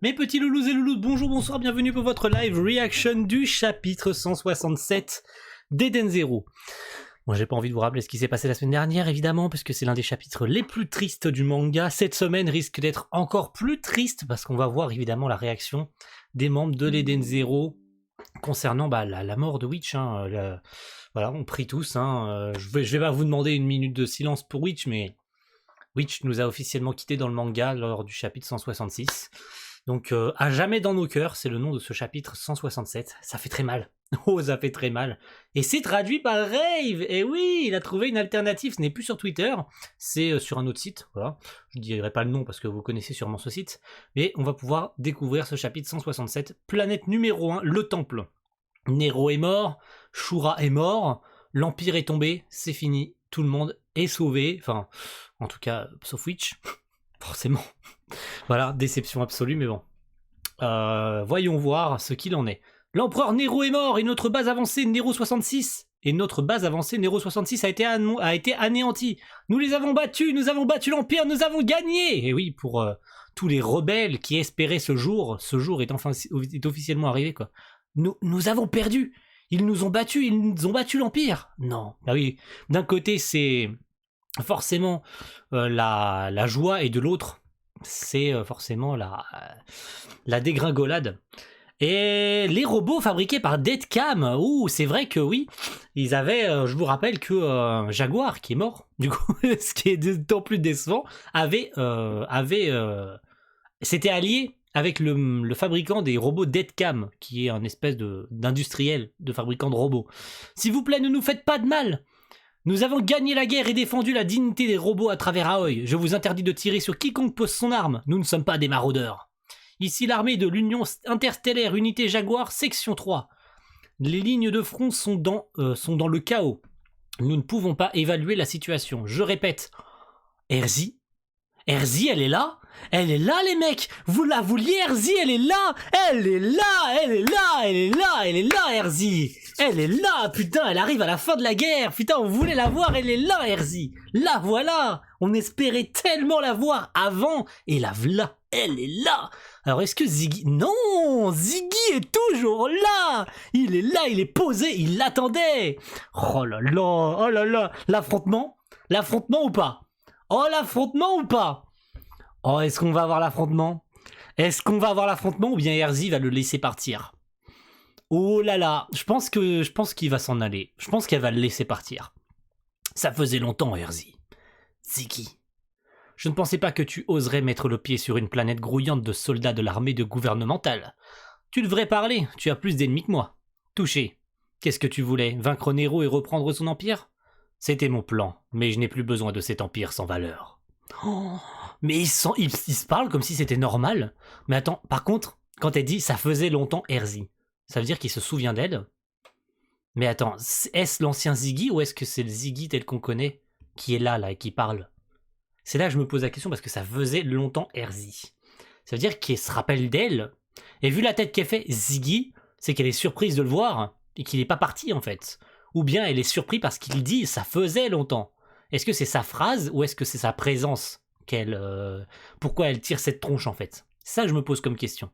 Mes petits loulous et loulous, bonjour, bonsoir, bienvenue pour votre live reaction du chapitre 167 d'Eden Zero. Moi j'ai pas envie de vous rappeler ce qui s'est passé la semaine dernière évidemment, parce que c'est l'un des chapitres les plus tristes du manga. Cette semaine risque d'être encore plus triste, parce qu'on va voir évidemment la réaction des membres de l'Eden Zero concernant la mort de Witch. Voilà, on prie tous. Je vais pas vous demander une minute de silence pour Witch, mais Witch nous a officiellement quittés dans le manga lors du chapitre 166. Donc à jamais dans nos cœurs, c'est le nom de ce chapitre 167. Ça fait très mal. Oh, ça fait très mal. Et c'est traduit par Rave. Et oui, il a trouvé une alternative. Ce n'est plus sur Twitter, c'est sur un autre site. Voilà. Je ne dirai pas le nom parce que vous connaissez sûrement ce site. Mais on va pouvoir découvrir ce chapitre 167. Planète numéro 1, le temple. Nero est mort, Shura est mort, l'Empire est tombé, c'est fini. Tout le monde est sauvé. Enfin, en tout cas, sauf Witch. Forcément. Voilà, déception absolue, mais bon. Voyons voir ce qu'il en est. L'empereur Nero est mort et notre base avancée Nero 66 a été anéantie. Nous les avons battus, nous avons battu l'Empire, nous avons gagné. Et oui, pour tous les rebelles qui espéraient ce jour est officiellement arrivé, quoi. Nous avons perdu. Ils nous ont battu l'Empire. Non, bah oui. D'un côté, c'est forcément la joie, et de l'autre, c'est forcément la dégringolade. Et les robots fabriqués par Deadcam, c'est vrai que oui, ils avaient, je vous rappelle que Jaguar, qui est mort, du coup, ce qui est d'autant plus décevant, s'était allié avec le fabricant des robots Deadcam, qui est un espèce d'industriel, de fabricant de robots. S'il vous plaît, ne nous faites pas de mal. Nous avons gagné la guerre et défendu la dignité des robots à travers Aoi. Je vous interdis de tirer sur quiconque pose son arme. Nous ne sommes pas des maraudeurs. Ici l'armée de l'Union Interstellaire Unité Jaguar, section 3. Les lignes de front sont dans le chaos. Nous ne pouvons pas évaluer la situation. Je répète. Erzi, elle est là. Elle est là, les mecs. Vous la vouliez, Erzi, elle est là. Elle est là, Erzi. Elle est là, putain, elle arrive à la fin de la guerre. Putain, on voulait la voir, elle est là, Erzi. La voilà. On espérait tellement la voir avant. Et la voilà, elle est là. Alors, est-ce que Ziggy... Non, Ziggy est toujours là. Il est là, il est posé, il l'attendait. Oh là là. L'affrontement ou pas? Oh, l'affrontement ou pas? Oh, est-ce qu'on va avoir l'affrontement? Ou bien Erzi va le laisser partir? Oh là là, je pense qu'il va s'en aller. Je pense qu'elle va le laisser partir. Ça faisait longtemps, Erzi. Ziggy, je ne pensais pas que tu oserais mettre le pied sur une planète grouillante de soldats de l'armée de gouvernementale. Tu devrais parler, tu as plus d'ennemis que moi. Touché. Qu'est-ce que tu voulais? Vaincre Nero et reprendre son empire? C'était mon plan, mais je n'ai plus besoin de cet empire sans valeur. Oh, mais ils se parlent comme si c'était normal. Mais attends, par contre, quand elle dit « ça faisait longtemps Erzi », ça veut dire qu'il se souvient d'elle? Mais attends, est-ce l'ancien Ziggy ou est-ce que c'est le Ziggy tel qu'on connaît qui est là et qui parle? C'est là que je me pose la question, parce que ça faisait longtemps Erzi. Ça veut dire qu'il se rappelle d'elle. Et vu la tête qu'elle fait, Ziggy, c'est qu'elle est surprise de le voir et qu'il n'est pas parti en fait. Ou bien elle est surprise parce qu'il dit « ça faisait longtemps ». Est-ce que c'est sa phrase ou est-ce que c'est sa présence pourquoi elle tire cette tronche en fait? Ça je me pose comme question.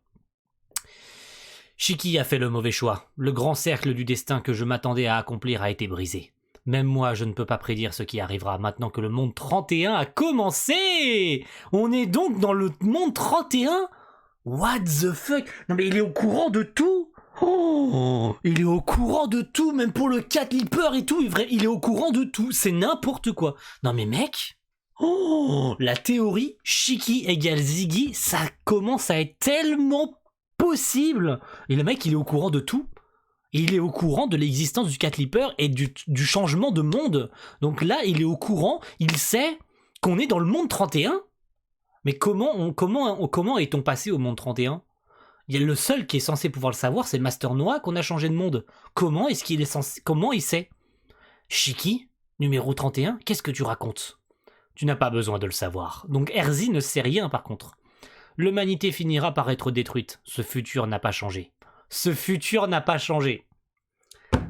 Shiki a fait le mauvais choix. Le grand cercle du destin que je m'attendais à accomplir a été brisé. Même moi je ne peux pas prédire ce qui arrivera maintenant que le monde 31 a commencé. On est donc dans le monde 31? What the fuck? Non mais il est au courant de tout. Oh, il est au courant de tout, même pour le Cat Leaper et tout, il est au courant de tout, c'est n'importe quoi. Non mais mec, la théorie Shiki égale Ziggy, ça commence à être tellement possible. Et le mec, il est au courant de tout. Il est au courant de l'existence du Cat Leaper et du changement de monde. Donc là, il est au courant, il sait qu'on est dans le monde 31. Mais comment est-on passé au monde 31? Il y a le seul qui est censé pouvoir le savoir, c'est le Master Noah qu'on a changé de monde. Comment est-ce qu'il est censé... Comment il sait? Shiki, numéro 31, qu'est-ce que tu racontes? Tu n'as pas besoin de le savoir. Donc Erzi ne sait rien par contre. L'humanité finira par être détruite. Ce futur n'a pas changé.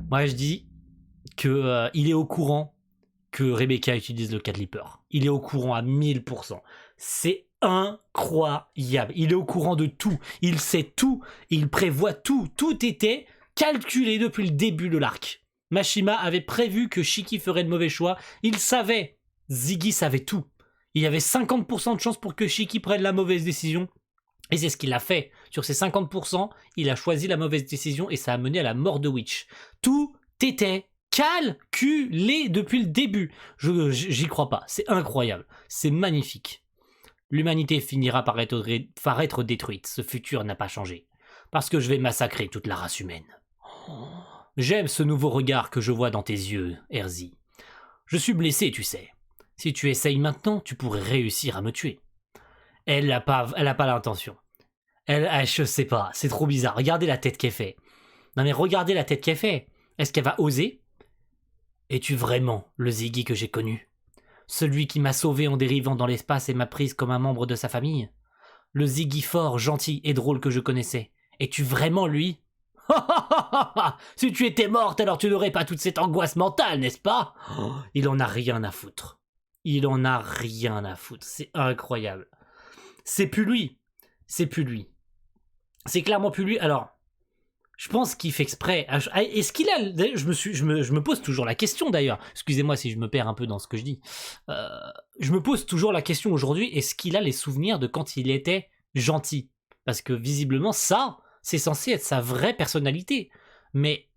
Moi je dis que il est au courant que Rebecca utilise le Cat Leaper. Il est au courant à 1000%. C'est incroyable. Il est au courant de tout. Il sait tout. Il prévoit tout. Tout était calculé depuis le début de l'arc. Mashima avait prévu que Shiki ferait le mauvais choix. Il savait. Ziggy savait tout. Il y avait 50% de chance pour que Shiki prenne la mauvaise décision. Et c'est ce qu'il a fait. Sur ces 50%, il a choisi la mauvaise décision et ça a mené à la mort de Witch. Tout était calculé depuis le début. J'y crois pas. C'est incroyable. C'est magnifique. L'humanité finira par être détruite. Ce futur n'a pas changé. Parce que je vais massacrer toute la race humaine. J'aime ce nouveau regard que je vois dans tes yeux, Erzi. Je suis blessé, tu sais. Si tu essayes maintenant, tu pourrais réussir à me tuer. Elle a pas l'intention. Je sais pas, c'est trop bizarre. Regardez la tête qu'elle fait. Non mais regardez la tête qu'elle fait. Est-ce qu'elle va oser? Es-tu vraiment le Ziggy que j'ai connu? Celui qui m'a sauvé en dérivant dans l'espace et m'a prise comme un membre de sa famille? Le Ziggy fort, gentil et drôle que je connaissais. Es-tu vraiment lui? Si tu étais morte, alors tu n'aurais pas toute cette angoisse mentale, n'est-ce pas? Il en a rien à foutre. Il en a rien à foutre. C'est incroyable. C'est plus lui. C'est plus lui. C'est clairement plus lui. Alors, je pense qu'il fait exprès. Est-ce qu'il a... Je me pose toujours la question d'ailleurs. Excusez-moi si je me perds un peu dans ce que je dis. Je me pose toujours la question aujourd'hui. Est-ce qu'il a les souvenirs de quand il était gentil? Parce que visiblement ça, c'est censé être sa vraie personnalité. Mais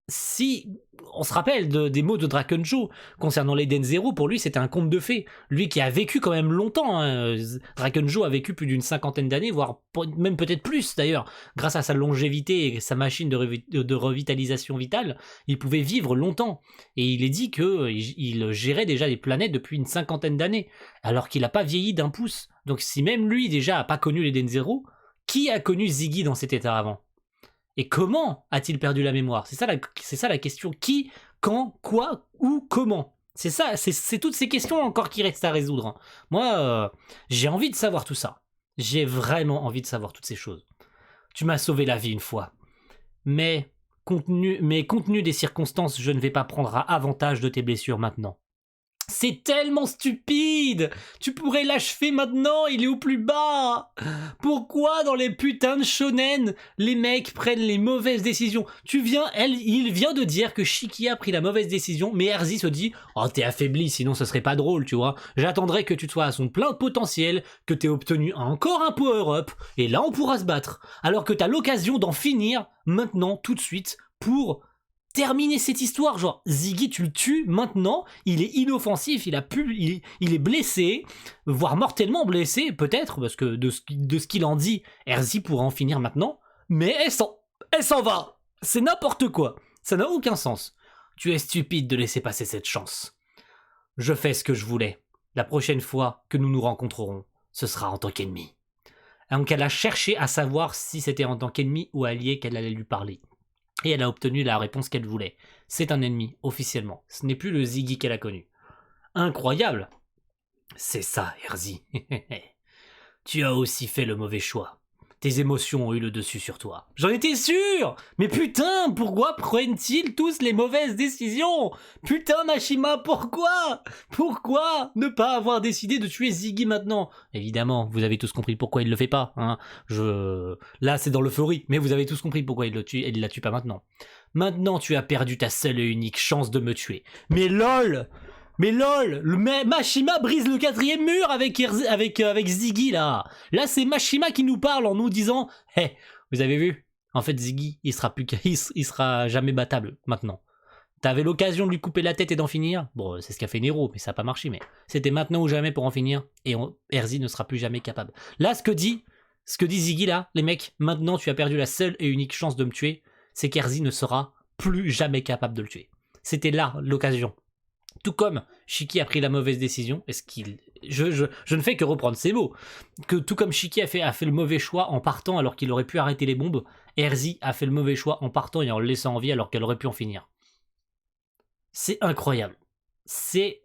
si on se rappelle des mots de Drakenjo concernant l'Eden Zero, pour lui c'était un conte de fées. Lui qui a vécu quand même longtemps, hein. Drakenjo a vécu plus d'une 50aine d'années, voire même peut-être plus d'ailleurs. Grâce à sa longévité et sa machine de revitalisation vitale, il pouvait vivre longtemps. Et il est dit qu'il gérait déjà les planètes depuis une 50aine d'années, alors qu'il n'a pas vieilli d'un pouce. Donc si même lui déjà a pas connu l'Eden Zero, qui a connu Ziggy dans cet état avant? Et comment a-t-il perdu la mémoire? C'est ça la question. Qui, quand, quoi, où, comment? C'est ça, c'est toutes ces questions encore qui restent à résoudre. Hein. Moi, j'ai envie de savoir tout ça. J'ai vraiment envie de savoir toutes ces choses. Tu m'as sauvé la vie une fois. Mais compte tenu des circonstances, je ne vais pas prendre avantage de tes blessures maintenant. C'est tellement stupide! Tu pourrais l'achever maintenant, il est au plus bas! Pourquoi dans les putains de shonen, les mecs prennent les mauvaises décisions? Il vient de dire que Shiki a pris la mauvaise décision, mais Erzi se dit « Oh, t'es affaibli, sinon ce serait pas drôle, tu vois. J'attendrai que tu sois à son plein potentiel, que t'aies obtenu encore un power-up, et là on pourra se battre. Alors que t'as l'occasion d'en finir, maintenant, tout de suite, pour... terminer cette histoire, genre Ziggy tu le tues maintenant, il est inoffensif, il est blessé, voire mortellement blessé peut-être, parce que de ce qu'il en dit, Erzi pourra en finir maintenant, mais elle s'en va, c'est n'importe quoi, ça n'a aucun sens. Tu es stupide de laisser passer cette chance. Je fais ce que je voulais, la prochaine fois que nous nous rencontrerons, ce sera en tant qu'ennemi. Donc elle a cherché à savoir si c'était en tant qu'ennemi ou allié qu'elle allait lui parler. Et elle a obtenu la réponse qu'elle voulait. C'est un ennemi, officiellement. Ce n'est plus le Ziggy qu'elle a connu. Incroyable! C'est ça, Erzi. Tu as aussi fait le mauvais choix. Tes émotions ont eu le dessus sur toi. J'en étais sûr! Mais putain, pourquoi prennent-ils tous les mauvaises décisions? Putain, Mashima, pourquoi? Pourquoi ne pas avoir décidé de tuer Ziggy maintenant? Évidemment, vous avez tous compris pourquoi il le fait pas. Hein. Là, c'est dans l'euphorie, mais vous avez tous compris pourquoi il la tue pas maintenant. Maintenant, tu as perdu ta seule et unique chance de me tuer. Mais lol! Mashima brise le 4e mur avec Ziggy là. Là c'est Mashima qui nous parle en nous disant hey, vous avez vu? En fait Ziggy il sera jamais battable maintenant. T'avais l'occasion de lui couper la tête et d'en finir. Bon c'est ce qu'a fait Nero mais ça n'a pas marché mais c'était maintenant ou jamais pour en finir et Erzi ne sera plus jamais capable. Là ce que dit Ziggy là, les mecs, maintenant tu as perdu la seule et unique chance de me tuer, c'est qu'Erzi ne sera plus jamais capable de le tuer. C'était là l'occasion. Tout comme Shiki a pris la mauvaise décision, je ne fais que reprendre ces mots, que tout comme Shiki a fait le mauvais choix en partant alors qu'il aurait pu arrêter les bombes, Erzi a fait le mauvais choix en partant et en le laissant en vie alors qu'elle aurait pu en finir. C'est incroyable. C'est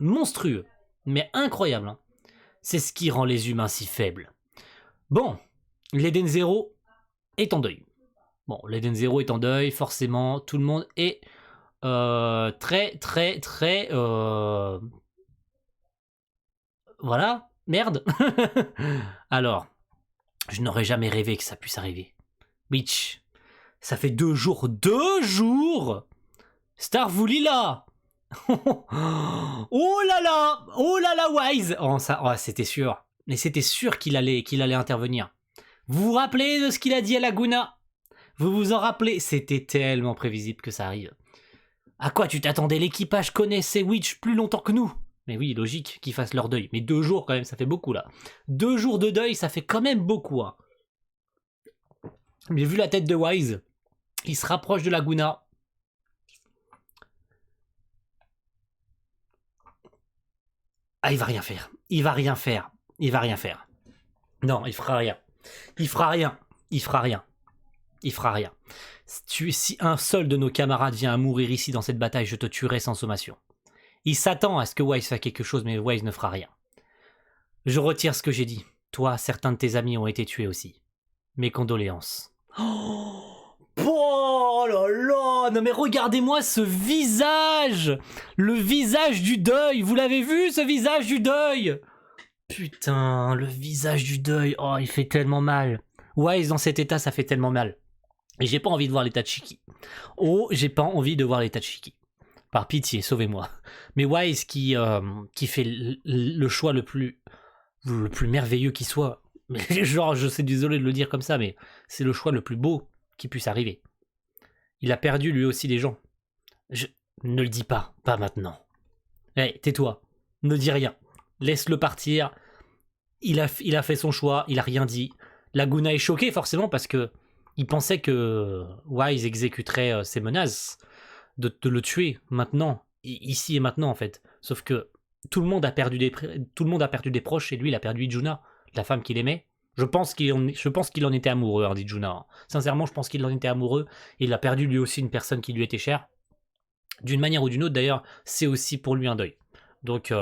monstrueux, mais incroyable. Hein. C'est ce qui rend les humains si faibles. Bon, l'Eden Zero est en deuil. Bon, l'Eden Zero est en deuil, forcément, tout le monde est... très voilà, Merde. Alors, je n'aurais jamais rêvé que ça puisse arriver. Witch, ça fait 2 jours. 2 jours Starvoulila. Oh là là, Wise. Oh, ça, oh, c'était sûr. Mais c'était sûr qu'il allait intervenir. Vous vous rappelez de ce qu'il a dit à Laguna? Vous vous en rappelez? C'était tellement prévisible que ça arrive. À quoi tu t'attendais? L'équipage connaissait Witch plus longtemps que nous. Mais oui, logique qu'ils fassent leur deuil. Mais 2 jours quand même, ça fait beaucoup là. 2 jours de deuil, ça fait quand même beaucoup. Hein. Mais vu la tête de Wise, il se rapproche de Laguna. Ah, il va rien faire. Il va rien faire. Il va rien faire. Non, il fera rien. Il fera rien. Il fera rien. Il fera rien. Si un seul de nos camarades vient à mourir ici dans cette bataille, je te tuerai sans sommation. Il s'attend à ce que Wise fasse quelque chose, mais Wise ne fera rien. Je retire ce que j'ai dit. Toi, certains de tes amis ont été tués aussi. Mes condoléances. Oh là là! Non mais regardez-moi ce visage! Le visage du deuil! Vous l'avez vu, ce visage du deuil? Putain, le visage du deuil. Oh, il fait tellement mal. Wise dans cet état, ça fait tellement mal. Et j'ai pas envie de voir l'état de Shiki. Oh, j'ai pas envie de voir l'état de Shiki. Par pitié, sauvez-moi. Mais Wise qui fait le choix le plus merveilleux qui soit. Genre, je suis désolé de le dire comme ça, mais c'est le choix le plus beau qui puisse arriver. Il a perdu lui aussi des gens. Ne le dis pas maintenant. Hey, tais-toi. Ne dis rien. Laisse-le partir. Il a fait son choix, il a rien dit. Laguna est choqué forcément parce que il pensait que Wise exécuterait ses menaces de le tuer maintenant, ici et maintenant en fait. Sauf que tout le monde a perdu des proches et lui il a perdu Juna, la femme qu'il aimait. Je pense qu'il en était amoureux, hein, dit Juna. Sincèrement, je pense qu'il en était amoureux et il a perdu lui aussi une personne qui lui était chère. D'une manière ou d'une autre d'ailleurs, c'est aussi pour lui un deuil. Donc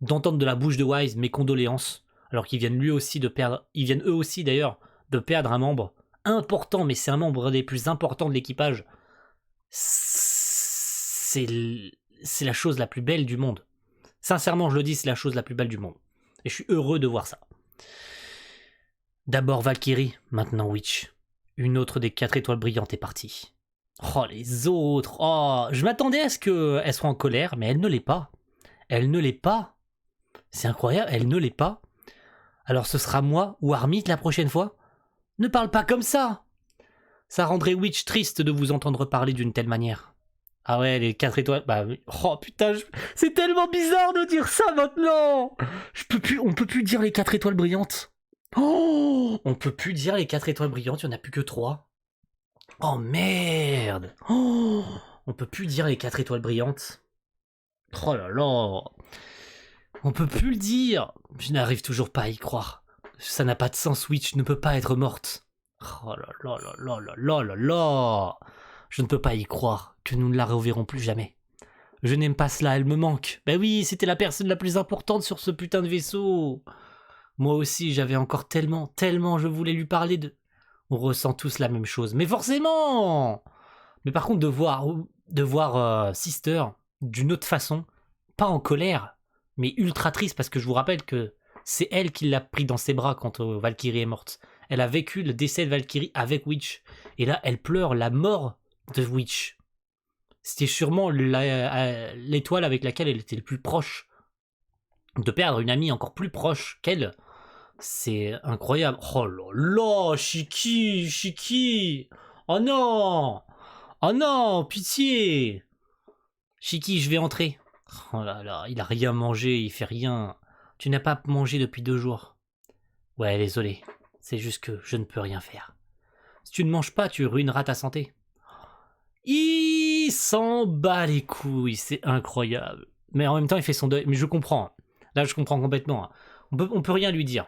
d'entendre de la bouche de Wise mes condoléances, alors qu'ils viennent eux aussi d'ailleurs de perdre un membre important, mais c'est un membre des plus importants de l'équipage. C'est la chose la plus belle du monde. Sincèrement, je le dis, c'est la chose la plus belle du monde. Et je suis heureux de voir ça. D'abord Valkyrie, maintenant Witch. Une autre des 4 étoiles brillantes est partie. Oh, les autres. Oh, je m'attendais à ce qu'elle soit en colère, mais elle ne l'est pas. Elle ne l'est pas. C'est incroyable, elle ne l'est pas. Alors ce sera moi ou Armit la prochaine fois? Ne parle pas comme ça. Ça rendrait Witch triste de vous entendre parler d'une telle manière. Ah ouais, les 4 étoiles... Bah oui. Oh putain, c'est tellement bizarre de dire ça maintenant. On peut plus dire les 4 étoiles brillantes. Oh, on peut plus dire les 4 étoiles brillantes, il n'y en a plus que 3. Oh merde. Oh, on peut plus dire les 4 étoiles brillantes. Oh là là. On peut plus le dire. Je n'arrive toujours pas à y croire. Ça n'a pas de sens, Witch ne peut pas être morte. Oh là là là là là là là là. Je ne peux pas y croire que nous ne la reverrons plus jamais. Je n'aime pas cela, elle me manque. Ben oui, c'était la personne la plus importante sur ce putain de vaisseau. Moi aussi, j'avais encore tellement je voulais lui parler de... On ressent tous la même chose, mais forcément. Mais par contre, de voir Sister d'une autre façon, pas en colère, mais ultra triste, parce que je vous rappelle que c'est elle qui l'a pris dans ses bras quand Valkyrie est morte. Elle a vécu le décès de Valkyrie avec Witch. Et là, elle pleure la mort de Witch. C'était sûrement l'étoile avec laquelle elle était le plus proche. De perdre une amie encore plus proche qu'elle, c'est incroyable. Oh là là, Shiki. Oh non, pitié. Shiki, je vais entrer. Oh là là, il a rien mangé, il fait rien. Tu n'as pas mangé depuis 2 jours. Ouais, désolé. C'est juste que je ne peux rien faire. Si tu ne manges pas, tu ruineras ta santé. Il s'en bat les couilles, c'est incroyable. Mais en même temps, il fait son deuil. Mais je comprends. Là, je comprends complètement. On peut rien lui dire.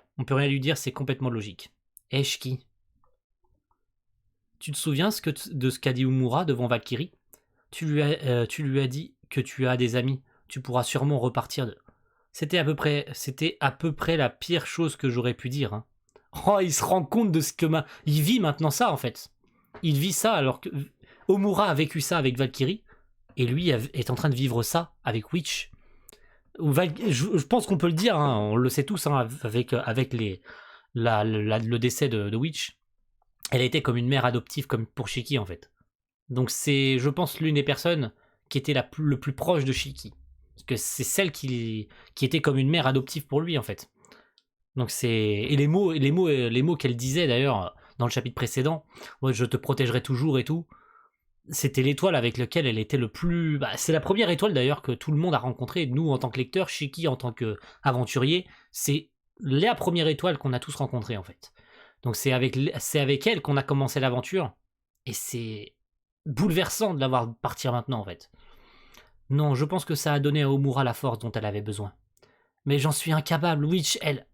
C'est complètement logique. Shiki, tu te souviens de ce qu'a dit Umura devant Valkyrie? Tu lui as dit que tu as des amis. Tu pourras sûrement repartir de... C'était à peu près la pire chose que j'aurais pu dire. Hein. Oh, il se rend compte de ce que... Il vit maintenant ça, en fait. Il vit ça alors que... Omura a vécu ça avec Valkyrie, et lui est en train de vivre ça avec Witch. Je pense qu'on peut le dire, hein, on le sait tous, hein, avec le décès de Witch. Elle a été comme une mère adoptive comme pour Shiki en fait. Donc c'est, je pense, l'une des personnes qui était le plus proche de Shiki. Parce que c'est celle qui était comme une mère adoptive pour lui en fait. Donc c'est, et les mots qu'elle disait d'ailleurs dans le chapitre précédent, ouais, je te protégerai toujours et tout. C'était l'étoile avec laquelle elle était le plus. Bah, c'est la première étoile d'ailleurs que tout le monde a rencontrée. Nous en tant que lecteurs, Shiki en tant qu'aventurier, c'est la première étoile qu'on a tous rencontrée en fait. Donc c'est avec elle qu'on a commencé l'aventure. Et c'est bouleversant de la voir partir maintenant en fait. Non, je pense que ça a donné à Omura la force dont elle avait besoin. Mais j'en suis incapable, Witch, elle.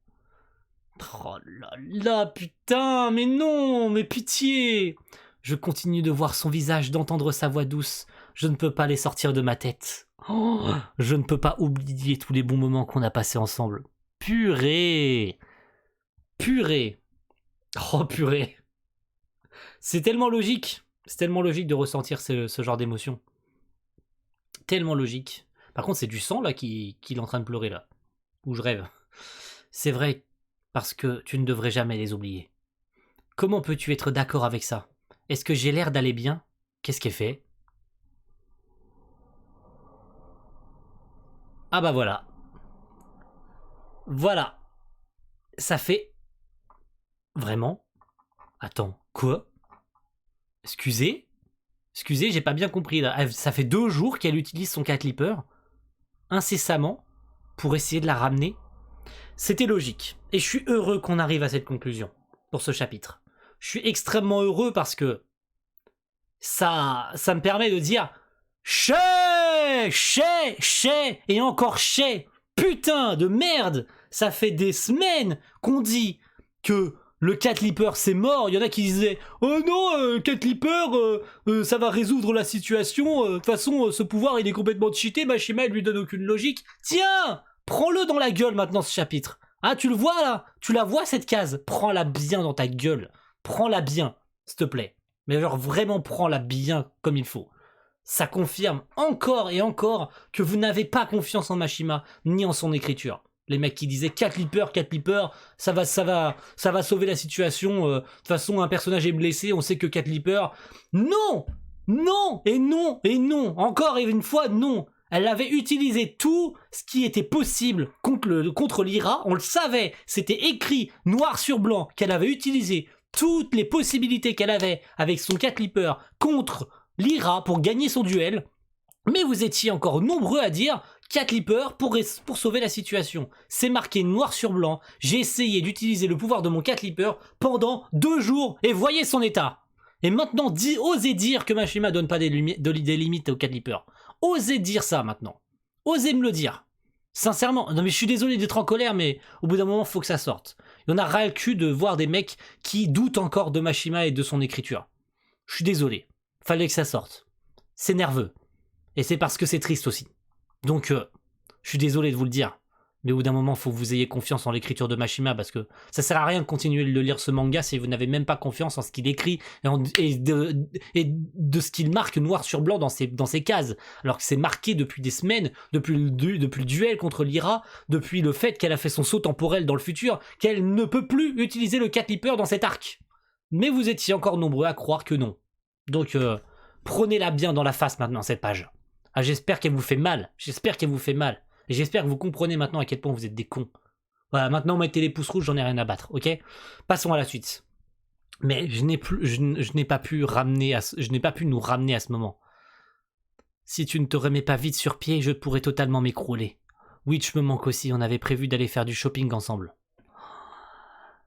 Oh là là, putain, mais non, mais pitié. Je continue de voir son visage, d'entendre sa voix douce. Je ne peux pas les sortir de ma tête. Oh, je ne peux pas oublier tous les bons moments qu'on a passés ensemble. Purée. Purée. Oh purée. C'est tellement logique. C'est tellement logique de ressentir ce genre d'émotion. Tellement logique. Par contre, c'est du sang là qu'il est en train de pleurer là. Ou je rêve. C'est vrai, parce que tu ne devrais jamais les oublier. Comment peux-tu être d'accord avec ça? Est-ce que j'ai l'air d'aller bien? Qu'est-ce qu'elle fait? Ah bah voilà. Voilà. Ça fait... Vraiment? Attends, quoi? Excusez? Excusez, j'ai pas bien compris là. Ça fait 2 jours qu'elle utilise son cat clipper incessamment pour essayer de la ramener. C'était logique. Et je suis heureux qu'on arrive à cette conclusion pour ce chapitre. Je suis extrêmement heureux parce que ça me permet de dire chais, et encore chais. Putain de merde. Ça fait des semaines qu'on dit que le cat clipper c'est mort. Il y en a qui disaient oh non, cat clipper ça va résoudre la situation. De toute façon ce pouvoir il est complètement cheaté. Mashima il lui donne aucune logique. Tiens, prends-le dans la gueule maintenant ce chapitre. Ah tu le vois là? Tu la vois cette case? Prends-la bien dans ta gueule. Prends-la bien, s'il te plaît. Mais genre vraiment prends-la bien comme il faut. Ça confirme encore et encore que vous n'avez pas confiance en Mashima ni en son écriture. Les mecs qui disaient cat clipper, ça va sauver la situation. De toute façon, un personnage est blessé, on sait que cat clipper. Non, non et non et non. Encore une fois, non. Elle avait utilisé tout ce qui était possible contre Lyra. On le savait, c'était écrit noir sur blanc qu'elle avait utilisé toutes les possibilités qu'elle avait avec son cat clipper contre Lyra pour gagner son duel. Mais vous étiez encore nombreux à dire cat clipper pour sauver la situation. C'est marqué noir sur blanc. J'ai essayé d'utiliser le pouvoir de mon cat clipper pendant 2 jours et voyez son état. Et maintenant, osez dire que Mashima donne pas des limites au cat clipper. Osez dire ça maintenant. Osez me le dire. Sincèrement, non mais je suis désolé d'être en colère, mais au bout d'un moment, faut que ça sorte. Il y en a ras le cul de voir des mecs qui doutent encore de Mashima et de son écriture. Je suis désolé. Fallait que ça sorte. C'est nerveux. Et c'est parce que c'est triste aussi. Donc, je suis désolé de vous le dire. Mais au bout d'un moment, il faut que vous ayez confiance en l'écriture de Mashima parce que ça sert à rien de continuer de lire ce manga si vous n'avez même pas confiance en ce qu'il écrit et de ce qu'il marque noir sur blanc dans ses cases. Alors que c'est marqué depuis des semaines, depuis le duel contre Lyra, depuis le fait qu'elle a fait son saut temporel dans le futur, qu'elle ne peut plus utiliser le cat clipper dans cet arc. Mais vous étiez encore nombreux à croire que non. Donc, prenez-la bien dans la face maintenant, cette page. Ah, j'espère qu'elle vous fait mal. J'espère qu'elle vous fait mal. Et j'espère que vous comprenez maintenant à quel point vous êtes des cons. Voilà, maintenant mettez les pouces rouges, j'en ai rien à battre, ok? Passons à la suite. Mais je n'ai pas pu nous ramener à ce moment. Si tu ne te remets pas vite sur pied, je pourrais totalement m'écrouler. Witch me manque aussi, on avait prévu d'aller faire du shopping ensemble.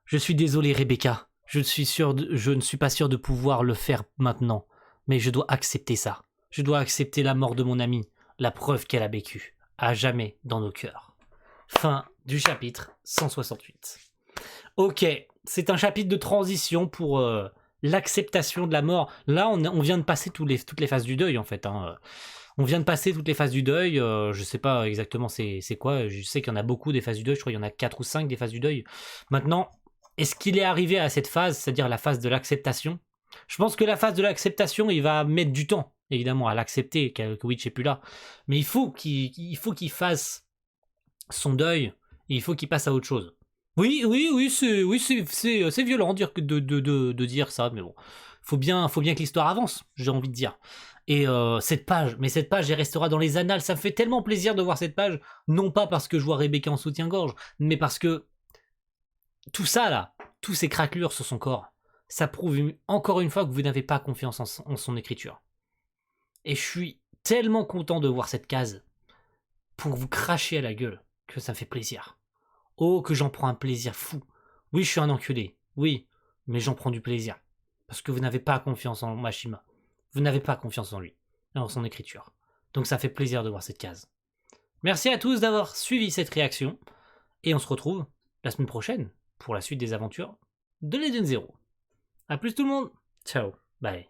Je suis désolé, Rebecca. Je ne suis pas sûr de pouvoir le faire maintenant. Mais je dois accepter ça. Je dois accepter la mort de mon amie, la preuve qu'elle a vécu, à jamais dans nos cœurs. Fin du chapitre 168. Ok, c'est un chapitre de transition pour l'acceptation de la mort. Là, on vient de passer toutes les phases du deuil, en fait. Hein. On vient de passer toutes les phases du deuil. Je sais pas exactement c'est quoi. Je sais qu'il y en a beaucoup des phases du deuil. Je crois qu'il y en a 4 ou 5 des phases du deuil. Maintenant, est-ce qu'il est arrivé à cette phase, c'est-à-dire la phase de l'acceptation? Je pense que la phase de l'acceptation, il va mettre du temps, évidemment, à l'accepter, que Witch est plus là. Mais il faut qu'il fasse son deuil, et il faut qu'il passe à autre chose. Oui, c'est violent de dire ça, mais bon, faut bien que l'histoire avance, j'ai envie de dire. Et cette page, elle restera dans les annales. Ça me fait tellement plaisir de voir cette page, non pas parce que je vois Rebecca en soutien-gorge, mais parce que tout ça là, tous ces craquelures sur son corps, ça prouve encore une fois que vous n'avez pas confiance en son écriture. Et je suis tellement content de voir cette case pour vous cracher à la gueule que ça me fait plaisir. Oh, que j'en prends un plaisir fou. Oui, je suis un enculé. Oui, mais j'en prends du plaisir. Parce que vous n'avez pas confiance en Mashima. Vous n'avez pas confiance en lui, en son écriture. Donc ça fait plaisir de voir cette case. Merci à tous d'avoir suivi cette réaction. Et on se retrouve la semaine prochaine pour la suite des aventures de Legend Zero. A plus tout le monde. Ciao. Bye.